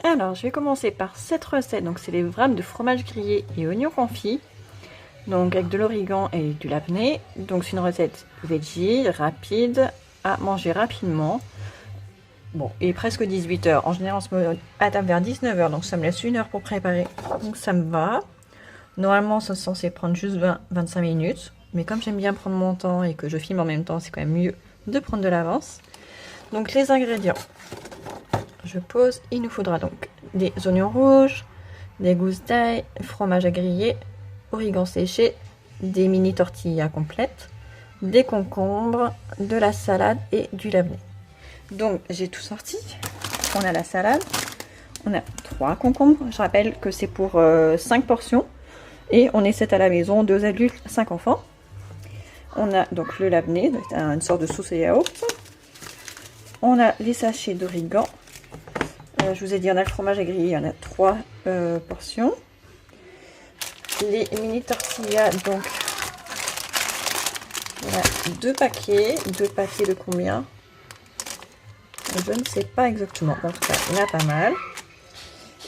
Alors, je vais commencer par cette recette. Donc, c'est les wraps de fromage grillé et oignons confits. Donc, avec de l'origan et du labné. Donc, c'est une recette veggie, rapide, à manger rapidement. Bon, il est presque 18h. En général, on se met à table vers 19h. Donc, ça me laisse 1 heure pour préparer. Donc, ça me va. Normalement, c'est censé prendre juste 20-25 minutes. Mais comme j'aime bien prendre mon temps et que je filme en même temps, c'est quand même mieux de prendre de l'avance. Donc, les ingrédients. Je pose. Il nous faudra donc des oignons rouges, des gousses d'ail, fromage à griller, origan séché, des mini tortillas complètes, des concombres, de la salade et du labné. Donc, j'ai tout sorti. On a la salade. On a 3 concombres. Je rappelle que c'est pour 5 portions. Et on est 7 à la maison, 2 adultes, 5 enfants. On a donc le labné, une sorte de sauce à yaourt. On a les sachets d'origan. Je vous ai dit, on a le fromage à griller, il y en a 3 portions. Les mini tortillas, donc voilà, 2 paquets. 2 paquets de combien? Je ne sais pas exactement. En tout cas, il y en a pas mal.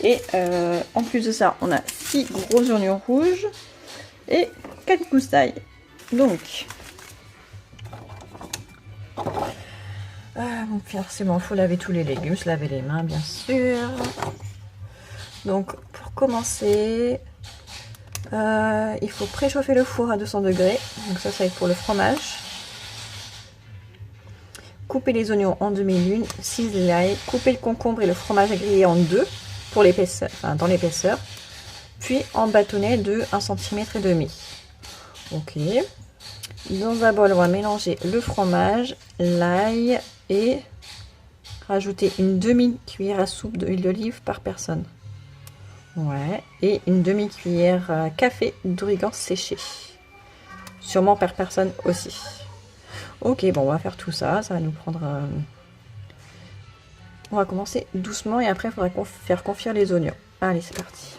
Et en plus de ça, on a 6 gros oignons rouges et 4 gousses d'ail. Donc, forcément, il faut laver tous les légumes, se laver les mains, bien sûr. Donc, pour commencer, il faut préchauffer le four à 200 degrés. Donc ça va être pour le fromage. Couper les oignons en demi-lune, ciseler l'ail, couper le concombre et le fromage à griller en 2 pour l'épaisseur, enfin dans l'épaisseur. Puis en bâtonnet de 1,5 cm. Ok. Dans un bol, on va mélanger le fromage, l'ail et rajouter une demi-cuillère à soupe d'huile d'olive par personne. Ouais. Et une demi-cuillère à café d'origan séché. Sûrement par personne aussi. Ok, bon, on va faire tout ça. Ça va nous prendre... On va commencer doucement et après, il faudra faire confire les oignons. Allez, c'est parti.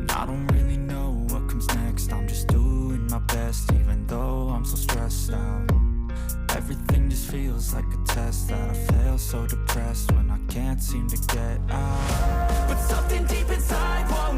I don't really know what comes next. I'm just doing my best, even though I'm so stressed out. Everything just feels like a test that I fail, so depressed when I can't seem to get out. But something deep inside won't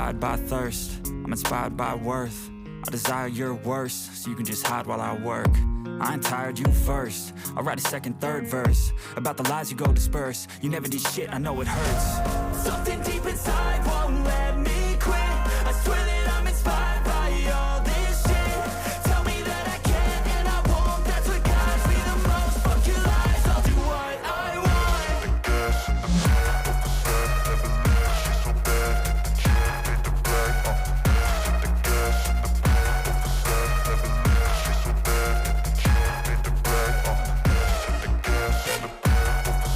inspired by thirst, I'm inspired by worth. I desire your worst, so you can just hide while I work. I ain't tired, you first. I'll write a second, third verse about the lies you go disperse. You never did shit, I know it hurts. Something deep inside won't let me quit. I swear that I'm inspired by all this shit. Tell me that I can't and I won't. That's what guides me the most. Fuck your lies, I'll do what I want. The gas in the back of the set, never leave. She's so bad, hit the gym, hit the bag. Hit the gas in the back of the set, never leave. She's so bad, hit the gym, hit the bag. Hit the gas in the back of the set, never leave. She's so bad, hit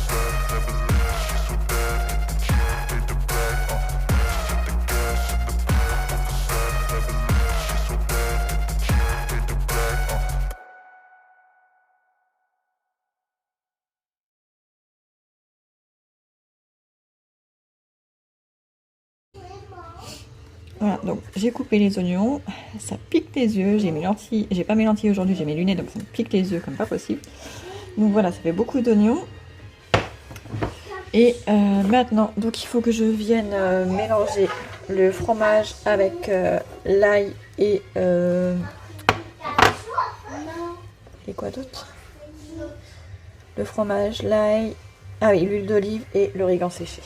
the gym, hit the bag. Hit the gas in the back of the set, never leave. She's so bad, hit the gym, hit the bag. Voilà, donc j'ai coupé les oignons, ça pique les yeux, j'ai mes lentilles, j'ai pas mes lentilles aujourd'hui, j'ai mes lunettes, donc ça me pique les yeux comme pas possible. Donc voilà, ça fait beaucoup d'oignons. Et maintenant, donc il faut que je vienne mélanger le fromage avec l'ail et quoi d'autre? Le fromage, l'ail, ah oui, l'huile d'olive et l'origan séché.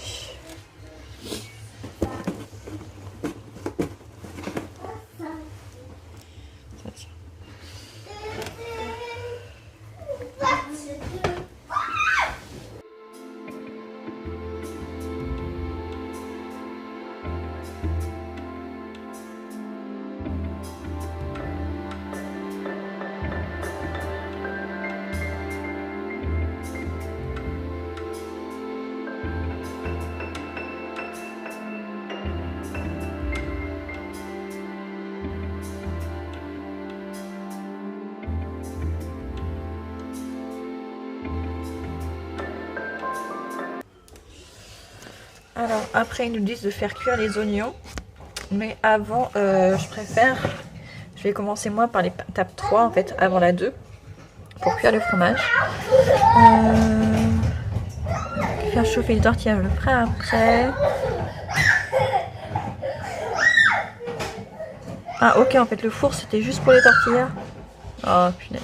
Alors après ils nous disent de faire cuire les oignons, mais avant je vais commencer moi par l'étape 3 en fait, avant la 2, pour cuire le fromage. Faire chauffer les tortillas, je le ferai après. Ah ok, en fait le four c'était juste pour les tortillas. Oh punaise.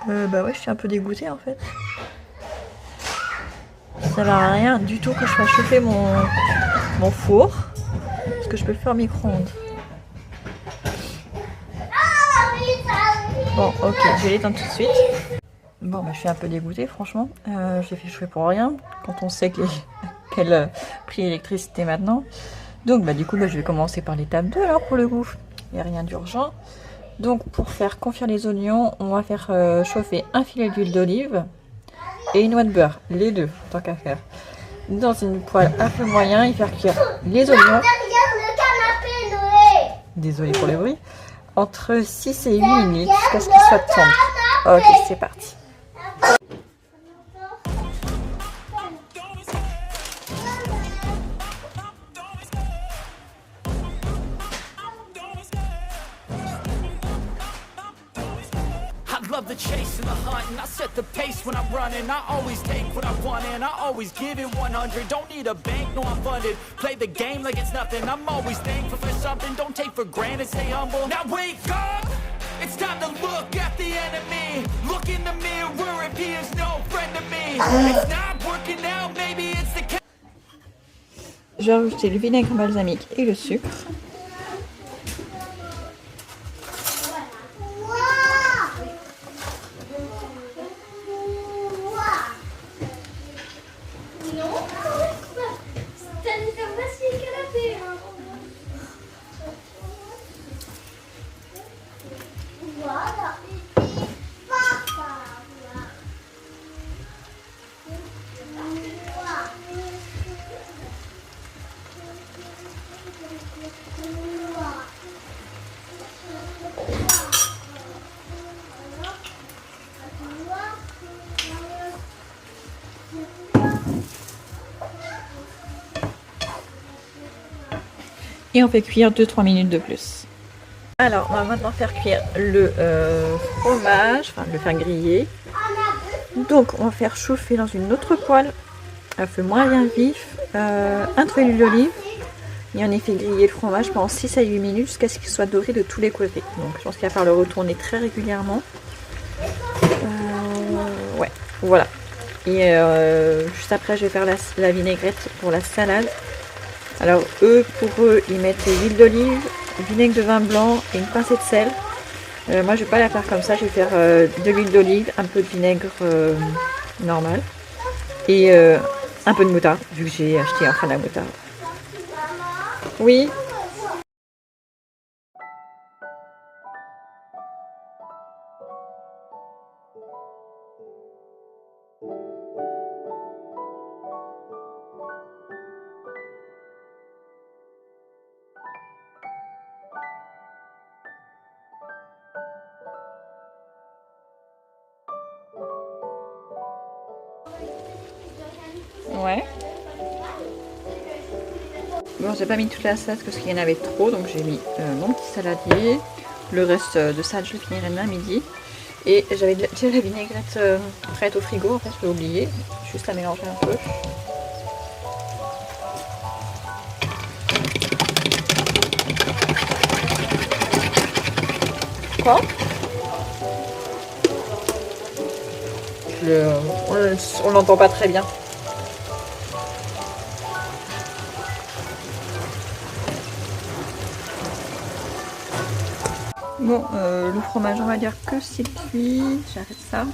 Bah ouais, je suis un peu dégoûtée en fait. Ça sert à rien du tout que je fasse chauffer mon four. Parce que je peux le faire au micro-ondes. Bon, ok, je vais l'éteindre tout de suite. Bon, bah je suis un peu dégoûtée franchement. J'ai fait chauffer pour rien. Quand on sait quel prix l'électricité maintenant. Donc bah du coup, bah, je vais commencer par l'étape 2 alors pour le coup. Il n'y a rien d'urgent. Donc pour faire confire les oignons, on va faire chauffer un filet d'huile d'olive et une noix de beurre, les deux, tant qu'à faire. Dans une poêle un peu moyen et faire cuire les oignons. Désolée pour le bruit. Entre 6 et 8 minutes jusqu'à ce qu'ils soient tendres. Ok, c'est parti. Love the chase and the hunt, and I set the pace when I'm running. I always take what I want and I always give it 100. Don't need a bank, no I'm funded. Play the game like it's nothing. I'm always thankful for something. Don't take for granted, stay humble. Now wake up! It's time to look at the enemy. Look in the mirror if he is no friend to me. It's not working out, maybe it's the... Je vais rajouter le vinaigre balsamique et le sucre. Et on fait cuire 2-3 minutes de plus. Alors, on va maintenant faire cuire le fromage, enfin le faire griller. Donc on va faire chauffer dans une autre poêle à feu moyen vif un trait d'huile d'olive et on y fait griller le fromage pendant 6 à 8 minutes jusqu'à ce qu'il soit doré de tous les côtés. Donc je pense qu'il va falloir le retourner très régulièrement. Ouais, voilà. Et juste après je vais faire la vinaigrette pour la salade. Alors pour eux ils mettent l'huile d'olive, vinaigre de vin blanc et une pincée de sel. Moi je vais pas la faire comme ça, je vais faire de l'huile d'olive, un peu de vinaigre normal et un peu de moutarde vu que j'ai acheté enfin la moutarde. Oui. Ouais. Bon, j'ai pas mis toute la salade parce qu'il y en avait trop, donc j'ai mis mon petit saladier. Le reste de salade, je le finirai demain à midi. Et j'avais déjà la vinaigrette prête au frigo, en fait, je l'ai oublié. Juste la mélanger un peu. Quoi? On l'entend pas très bien. Bon, le fromage, on va dire que c'est cuit. J'arrête ça.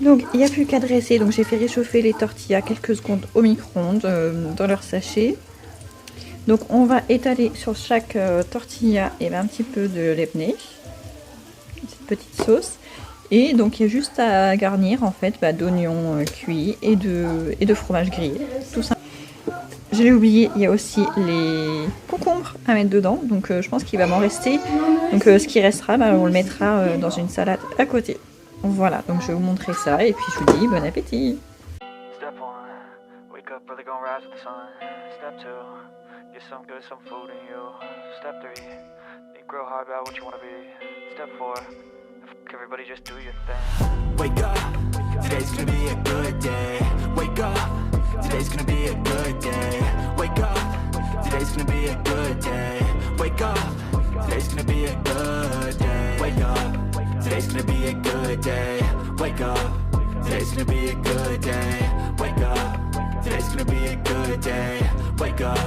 Donc, il n'y a plus qu'à dresser. Donc, j'ai fait réchauffer les tortillas quelques secondes au micro-ondes dans leur sachet. Donc, on va étaler sur chaque tortilla et un petit peu de lebné, cette petite sauce. Et donc, il y a juste à garnir en fait d'oignons cuits et de fromage grillé. Tout ça. Je l'ai oublié, il y a aussi les concombres à mettre dedans, donc je pense qu'il va m'en rester. Donc ce qui restera, on le mettra dans une salade à côté. Voilà, donc je vais vous montrer ça et puis je vous dis bon appétit. Step 1, wake up early, gonna rise with the sun. Step 2, get some good, some food in you. Step 3, think real hard about what you wanna be. Step 4, everybody just do your thing. Wake up, today's gonna be a good day. Wake up. Today's gonna be a good day. Wake up. Today's gonna be a good day. Wake up. Today's gonna be a good day. Wake up. Today's gonna be a good day. Wake up. Today's gonna be a good day. Wake up. Today's gonna be a good day. Wake up.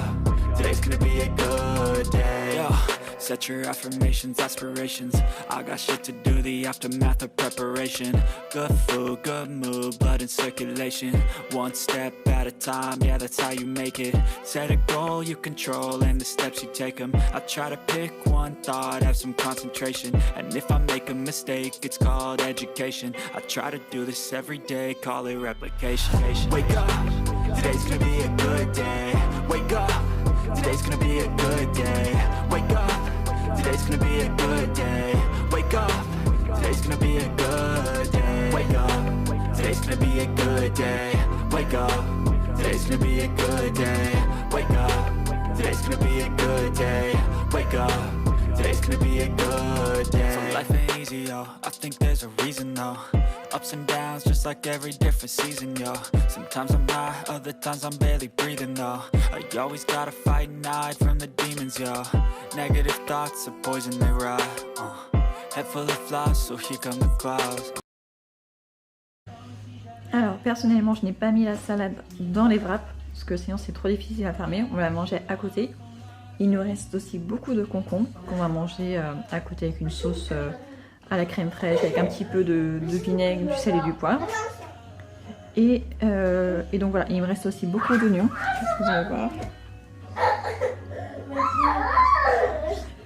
Today's gonna be a good day. Yo. Set your affirmations, aspirations. I got shit to do, the aftermath of preparation. Good food, good mood, blood in circulation. One step at a time, yeah, that's how you make it. Set a goal you control and the steps you take them. I try to pick one thought, have some concentration. And if I make a mistake, it's called education. I try to do this every day, call it replication. Wake up, today's gonna be a good day. Wake up, today's gonna be a good day. Wake up. Today's gonna be a good day. Wake up. Today's gonna be a good day. Wake up. Today's gonna be a good day. Wake up. Today's gonna be a good day. Wake up. Today's gonna be a good day. Wake up. Today's gonna be a good day. So life ain't easy, yo. I think there's a reason, though. Ups and downs, just like every different season, yo. Sometimes I'm high, other times I'm barely breathing, though. I always gotta fight and hide from the demons, yo. Negative thoughts are poison, they rot. Head full of flies, so here come the clouds. Alors, personnellement, je n'ai pas mis la salade dans les wraps, parce que sinon c'est trop difficile à fermer. On va la manger à côté. Il nous reste aussi beaucoup de concombres qu'on va manger à côté avec une sauce à la crème fraîche, avec un petit peu de vinaigre, du sel et du poivre. Et donc voilà, il me reste aussi beaucoup d'oignons. Vous allez voir.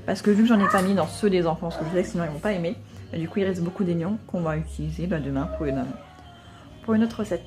Parce que vu que j'en ai pas mis dans ceux des enfants, parce que je sais que sinon ils vont pas aimer, du coup il reste beaucoup d'oignons qu'on va utiliser demain pour une autre recette.